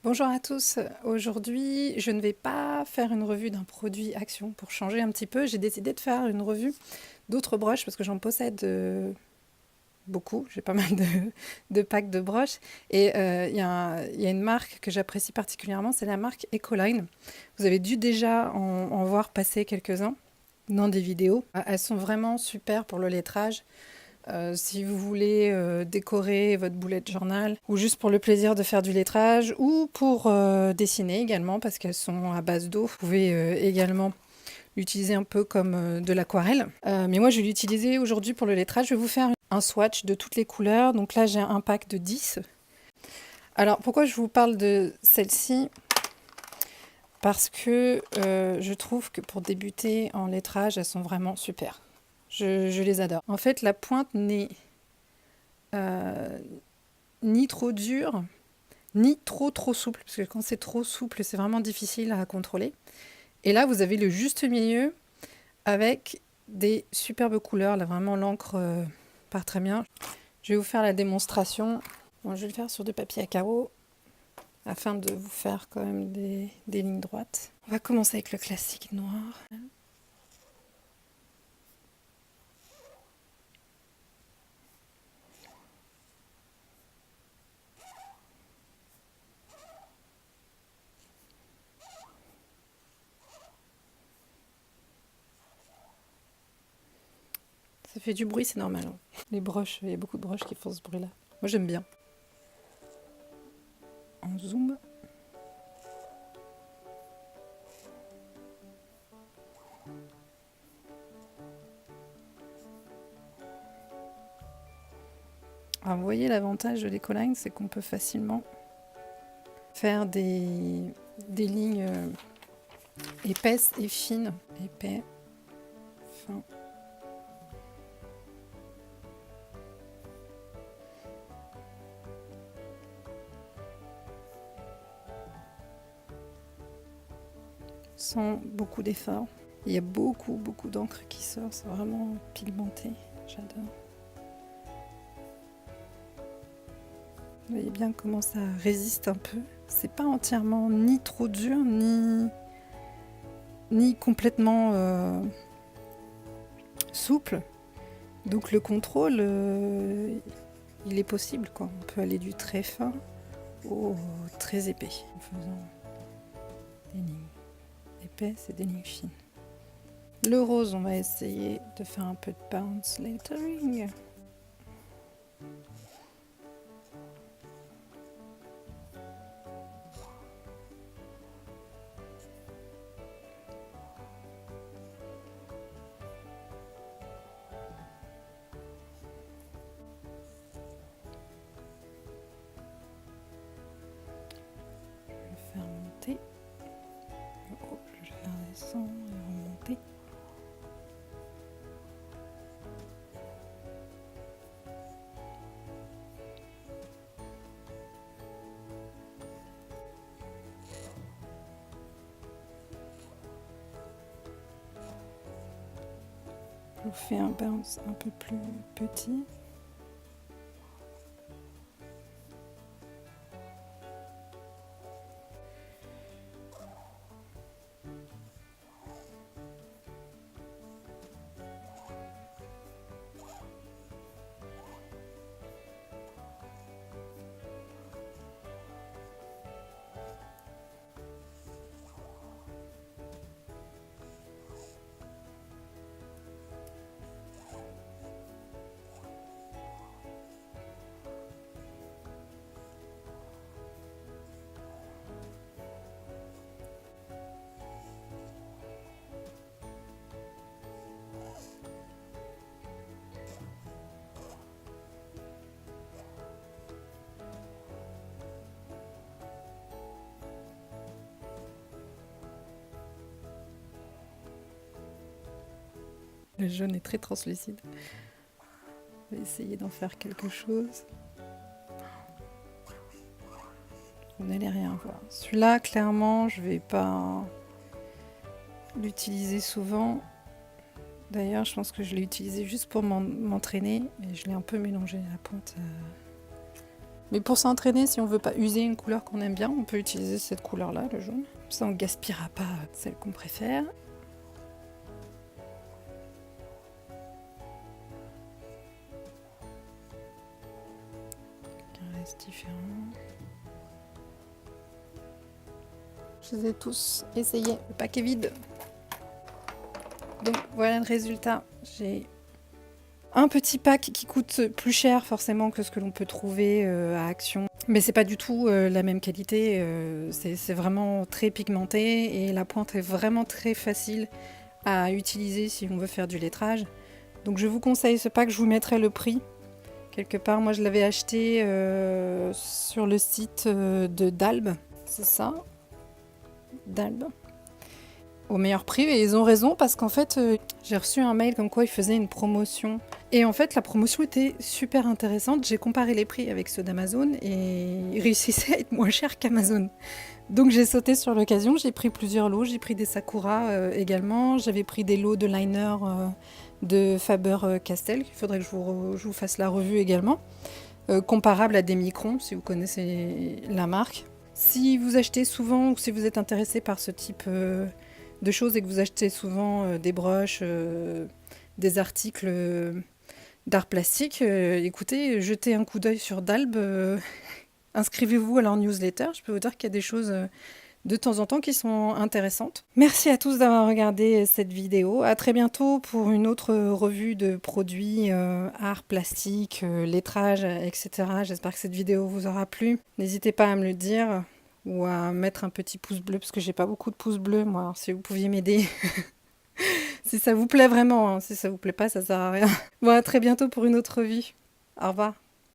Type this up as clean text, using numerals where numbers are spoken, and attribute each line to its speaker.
Speaker 1: Bonjour à tous, aujourd'hui je ne vais pas faire une revue d'un produit Action pour changer un petit peu. J'ai décidé de faire une revue d'autres broches parce que j'en possède beaucoup, j'ai pas mal de packs de broches et il y a une marque que j'apprécie particulièrement, c'est la marque Ecoline. Vous avez dû déjà en voir passer quelques-uns dans des vidéos. Elles sont vraiment super pour le lettrage. Si vous voulez décorer votre bullet journal ou juste pour le plaisir de faire du lettrage ou pour dessiner également parce qu'elles sont à base d'eau. Vous pouvez également l'utiliser un peu comme de l'aquarelle. Mais moi je vais l'utiliser aujourd'hui pour le lettrage. Je vais vous faire un swatch de toutes les couleurs. Donc là j'ai un pack de 10. Alors pourquoi je vous parle de celle-ci? Parce que je trouve que pour débuter en lettrage, elles sont vraiment super. Je les adore. En fait, la pointe n'est ni trop dure, ni trop souple, parce que quand c'est trop souple, c'est vraiment difficile à contrôler. Et là, vous avez le juste milieu avec des superbes couleurs. Là, vraiment, l'encre part très bien. Je vais vous faire la démonstration. Bon, je vais le faire sur du papier à carreaux, afin de vous faire quand même des lignes droites. On va commencer avec le classique noir. Ça fait du bruit, c'est normal, hein. Les broches, il y a beaucoup de broches qui font ce bruit-là. Moi, j'aime bien. En zoom. Alors, vous voyez, l'avantage de l'Ecoline, c'est qu'on peut facilement faire des lignes épaisses et fines. Épais, fin. Sans beaucoup d'efforts. Il y a beaucoup d'encre qui sort, c'est vraiment pigmenté, j'adore. Vous voyez bien comment ça résiste un peu. C'est pas entièrement ni trop dur, ni complètement souple. Donc le contrôle, il est possible, quoi. On peut aller du très fin au très épais en faisant des lignes épaisses et des lignes fines. Le rose, on va essayer de faire un peu de bounce lettering. Faire monter. Oh, je vais faire descendre et remonter. Je vous fais un bounce un peu plus petit. Le jaune est très translucide. Je vais essayer d'en faire quelque chose. Vous n'allez rien voir. Celui-là, clairement, je vais pas l'utiliser souvent. D'ailleurs, je pense que je l'ai utilisé juste pour m'entraîner et je l'ai un peu mélangé la pointe Mais pour s'entraîner, si on veut pas user une couleur qu'on aime bien, on peut utiliser cette couleur-là, le jaune. Ça, on gaspillera pas celle qu'on préfère. Un reste différent. Je les ai tous essayés. Le paquet vide. Donc voilà le résultat. J'ai un petit pack qui coûte plus cher forcément que ce que l'on peut trouver à Action. Mais c'est pas du tout la même qualité. C'est vraiment très pigmenté et la pointe est vraiment très facile à utiliser si on veut faire du lettrage. Donc je vous conseille ce pack, je vous mettrai le prix. Quelque part, moi je l'avais acheté sur le site de Dalb. C'est ça, Dalb. Au meilleur prix, et ils ont raison parce qu'en fait j'ai reçu un mail comme quoi ils faisaient une promotion et en fait la promotion était super intéressante. J'ai comparé les prix avec ceux d'Amazon et ils réussissaient à être moins chers qu'Amazon, donc j'ai sauté sur l'occasion. J'ai pris plusieurs lots, j'ai pris des Sakura également, j'avais pris des lots de liner de Faber-Castell, il faudrait que je vous fasse la revue également, comparable à des Microns si vous connaissez la marque. Si vous achetez souvent ou si vous êtes intéressé par ce type de choses et que vous achetez souvent des broches, des articles d'art plastique, écoutez, jetez un coup d'œil sur Dalb, inscrivez-vous à leur newsletter, je peux vous dire qu'il y a des choses de temps en temps qui sont intéressantes. Merci à tous d'avoir regardé cette vidéo, à très bientôt pour une autre revue de produits art plastique, lettrage, etc. J'espère que cette vidéo vous aura plu, n'hésitez pas à me le dire ou à mettre un petit pouce bleu, parce que j'ai pas beaucoup de pouces bleus, moi. Alors, si vous pouviez m'aider, si ça vous plaît vraiment, hein. Si ça vous plaît pas, ça sert à rien. Bon, à très bientôt pour une autre revue. Au revoir.